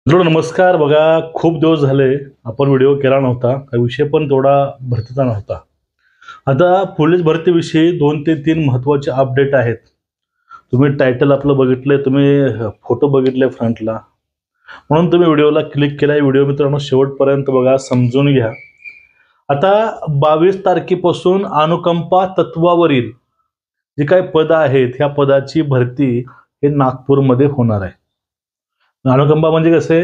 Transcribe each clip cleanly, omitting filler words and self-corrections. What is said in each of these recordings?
मित्रांनो नमस्कार. बघा, खूप दिवस झाले आपण व्हिडिओ केला नव्हता. हा विषय पण थोडा भरतीचा नव्हता. आता पोलीस भरतीविषयी 2 ते 3 महत्त्वाचे अपडेट आहेत. तुम्ही टायटल आपलं बघितलंय, तुम्ही फोटो बघितले फ्रंटला, म्हणून तुम्ही व्हिडिओला क्लिक केलाय. व्हिडिओ मित्रांनो शेवटपर्यंत बघा, समजून घ्या. आता 22 तारखेपासून अनुकंपा तत्वावरील जी काही पदं आहेत, ह्या पदाची भरती हे नागपूरमध्ये होणार आहे. अनुकंपा म्हणजे कसे,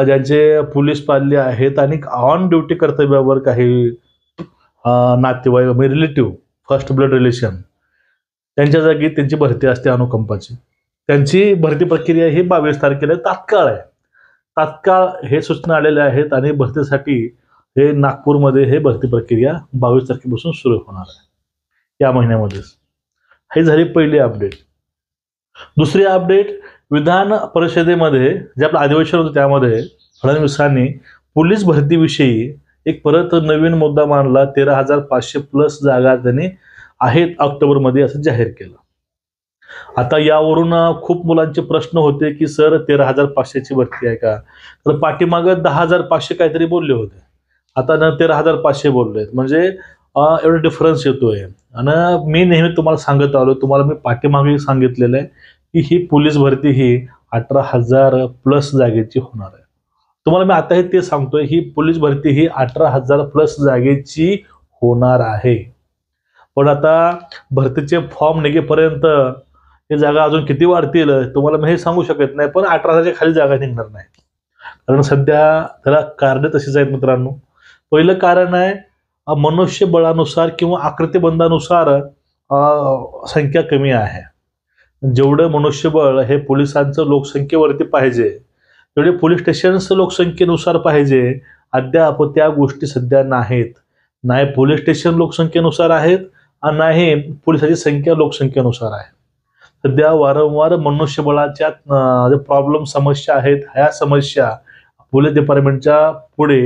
ज्यांचे पोलीस पाल्य आहेत आणि ऑन ड्युटी कर्तव्यावर काही नातेवाईक म्हणजे रिलेटिव्ह, फर्स्ट ब्लड रिलेशन, त्यांच्या जागी त्यांची भरती असते अनुकंपाची. त्यांची भरती प्रक्रिया ही 22 तारखेला तात्काळ आहे. तात्काळ हे सूचना आलेल्या आहेत आणि भरतीसाठी हे नागपूरमध्ये हे भरती प्रक्रिया 22 तारखेपासून सुरू होणार आहे, या महिन्यामध्येच. ही झाली पहिली अपडेट. दुसरी अपडेट, विधान परिषदेमध्ये जे आपलं अधिवेशन होतं त्यामध्ये फडणवीसांनी पोलीस भरतीविषयी एक परत नवीन मुद्दा मांडला. 13,500 प्लस जागा त्यांनी आहेत ऑक्टोबरमध्ये असं जाहीर केलं. आता यावरून खूप मुलांचे प्रश्न होते की सर 13,500ची भरती आहे का? तर पाठीमागं 10,500 काहीतरी बोलले होते, आता 13,500 बोललेत. म्हणजे एवढा डिफरन्स येतोय. आणि मी नेहमी तुम्हाला सांगत आलो, तुम्हाला मी पाठीमागे सांगितलेलं आहे की ही पोलीस भरती ही 18,000 प्लस जागेची होणार आहे. तुम्हाला मी आताही ते सांगतोय, ही पोलीस भरती ही 18,000 प्लस जागेची होणार आहे. पण आता भरतीचे फॉर्म निघेपर्यंत हे जागा अजून किती वाढतील तुम्हाला मी हे सांगू शकत नाही. पण 18,000च्या खाली जागा निघणार नाही, कारण सध्या त्याला कारणे तशीच आहेत मित्रांनो. पहिलं कारण आहे, मनुष्यबळानुसार किंवा आकृतिबंधानुसार संख्या कमी आहे. जेवढं मनुष्यबळ हे पोलिसांचं लोकसंख्येवरती पाहिजे, तेवढे पोलीस स्टेशन्स लोकसंख्येनुसार पाहिजे, अद्याप त्या गोष्टी सध्या नाहीत. नाही पोलीस स्टेशन लोकसंख्येनुसार आहेत आणि नाही पोलिसांची संख्या लोकसंख्येनुसार आहे. सध्या वारंवार मनुष्यबळाच्या जे प्रॉब्लेम समस्या आहेत, ह्या समस्या पोलीस डिपार्टमेंटच्या पुढे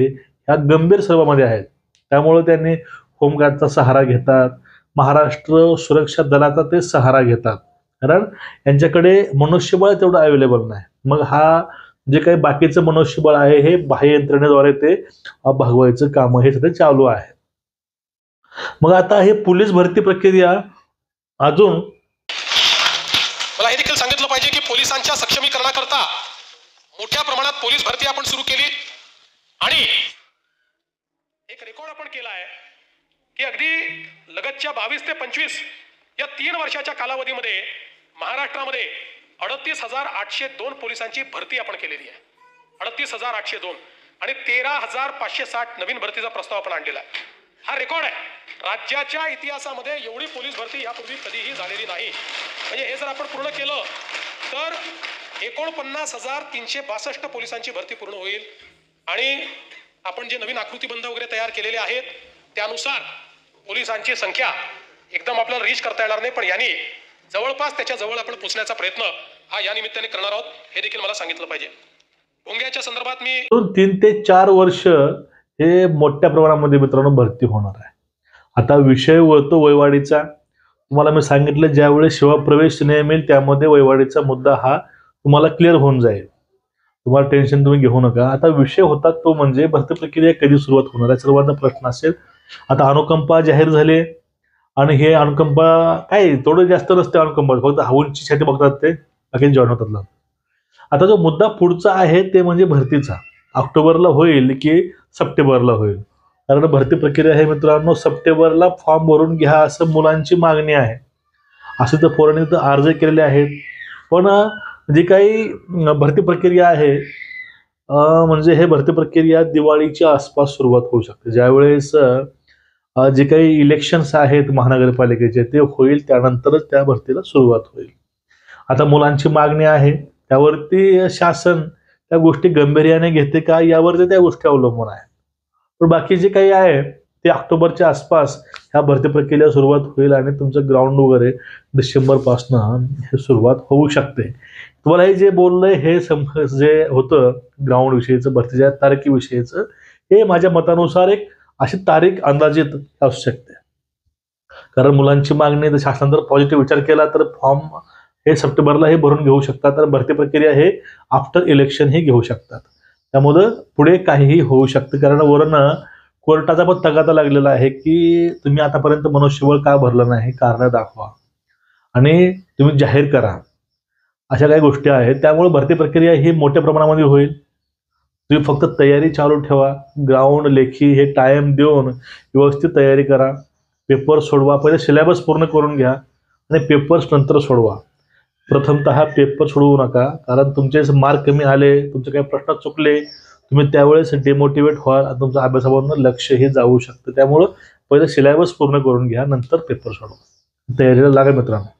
ह्या गंभीर स्वरूपामध्ये आहेत. त्यामुळे त्यांनी होमगार्डचा सहारा घेतात, महाराष्ट्र सुरक्षा दलाचा ते सहारा घेतात, कारण यांच्याकडे मनुष्यबळ तेवढं अवेलेबल नाही. मग हा जे काही बाकीचं मनुष्यबळ आहे हे बाह्य यंत्रणेद्वारे ते भागवायचं काम हे सध्या चालू आहे. मग आता हे पोलीस भरती प्रक्रिया अजून मला हे देखील सांगितलं पाहिजे की पोलिसांच्या सक्षमीकरणाकरता मोठ्या प्रमाणात पोलीस भरती आपण सुरू केली आणि एक रेकॉर्ड आपण केला आहे की अगदी लगतच्या 22 ते 25 या 3 वर्षाच्या कालावधीमध्ये महाराष्ट्रामध्ये 38,802 पोलिसांची भरती आपण केलेली आहे. 38,802 आणि 13,560 नवीन भरतीचा प्रस्ताव आपण आणलेला आहे. हा रेकॉर्ड आहे. राज्याच्या इतिहासामध्ये एवढी पोलीस भरती यापूर्वी कधीही झालेली नाही. म्हणजे हे जर आपण पूर्ण केलं तर 49,362 पोलिसांची भरती पूर्ण होईल. आणि आपण जे नवीन आकृतिबंध वगैरे तयार केलेले आहेत त्यानुसार पोलिसांची संख्या एकदम आपल्याला रीच करता येणार नाही, पण यांनी जवळपास त्याच्या जवळ आपण पोहोचण्याचा प्रयत्न हा या निमित्ताने करणार आहोत, हे देखील मला सांगितलं पाहिजे. भोंग्याच्या संदर्भात मी 3 ते 4 वर्ष हे मोठ्या प्रमाणामध्ये मित्रांनो भरती होणार आहे. आता विषय होतो वयवाढीचा. तुम्हाला मी सांगितलं, ज्यावेळेस सेवाप्रवेश नियमिल त्यामध्ये वयवाढीचा मुद्दा हा तुम्हाला क्लिअर होऊन जाईल. तुम्हाला टेन्शन तुम्ही घेऊ नका. आता विषय होता तो म्हणजे भरती प्रक्रिया कधी सुरुवात होणार आहे, सर्वांचा प्रश्न असेल. आता अनुकंपा जाहीर झाले आणि हे अनुकंपा काय थोडं जास्त नसते. अनुकंपा फक्त उंची छाती बघतात ते बाकी जॉईन होतात. आता जो मुद्दा पुढचा आहे ते म्हणजे भरतीचा. ऑक्टोबरला होईल की सप्टेंबरला होईल, कारण भरती प्रक्रिया हे मित्रांनो सप्टेंबरला फॉर्म भरून घ्या असं मुलांची मागणी आहे. असे तर पोरांनी तर अर्ज केलेले आहेत. पण जी काही भरती प्रक्रिया आहे म्हणजे हे भरती प्रक्रिया दिवाळीच्या आसपास सुरुवात होऊ शकते. ज्यावेळेस जे काही इलेक्शन्स आहेत महानगरपालिकेचे ते होईल, त्यानंतरच त्या भरतीला सुरुवात होईल. आता मुलांची मागणी आहे, त्यावरती शासन त्या गोष्टी गांभीर्याने घेते का यावरती त्या गोष्टी अवलंबून आहे. पण बाकी जे काही आहे ते ऑक्टोबरच्या आसपास ह्या भरती प्रक्रियेला सुरुवात होईल आणि तुमचं ग्राउंड वगैरे डिसेंबरपासनं हे सुरुवात होऊ शकते. तुम्हाला हे जे बोललंय हे जे होतं ग्राउंड विषयीचं, भरतीच्या तारखेविषयीचं, हे माझ्या मतानुसार एक अशी तारीख अंदाजित असू शकते. कारण मुलांची मागणी, तर शासनाने जर पॉझिटिव्ह विचार केला तर फॉर्म हे सप्टेंबरला हे भरून घेऊ शकतात आणि भरती प्रक्रिया हे आफ्टर इलेक्शन हे घेऊ शकतात. त्यामुळं पुढे काहीही होऊ शकतं, कारण वरून कोर्टाचा पण तगादा लागलेला आहे की तुम्ही आतापर्यंत मनुष्यबळ का भरलं नाही, कारण दाखवा आणि तुम्ही जाहीर करा, अशा काही गोष्टी आहेत. त्यामुळे भरती प्रक्रिया ही मोठ्या प्रमाणामध्ये होईल. तुम्ही फक्त तयारी चालू ठेवा, ग्राउंड लेखी हे टाइम देऊन व्यवस्थित तयारी करा, पेपर सोडवा. पहिले सिलेबस पूर्ण करून घ्या आणि पेपर्स नंतर सोडवा. प्रथमतः पेपर सोडवू नका, कारण तुमचे मार्क कमी आले, तुमचे काही प्रश्न चुकले, तुम्ही त्यावेळेस डिमोटिवेट व्हाल आणि तुमच्या अभ्यासावरून लक्ष हे जाऊ शकतं. त्यामुळं पहिले सिलेबस पूर्ण करून घ्या, नंतर पेपर सोडवा. तयारीला लागा मित्रांनो.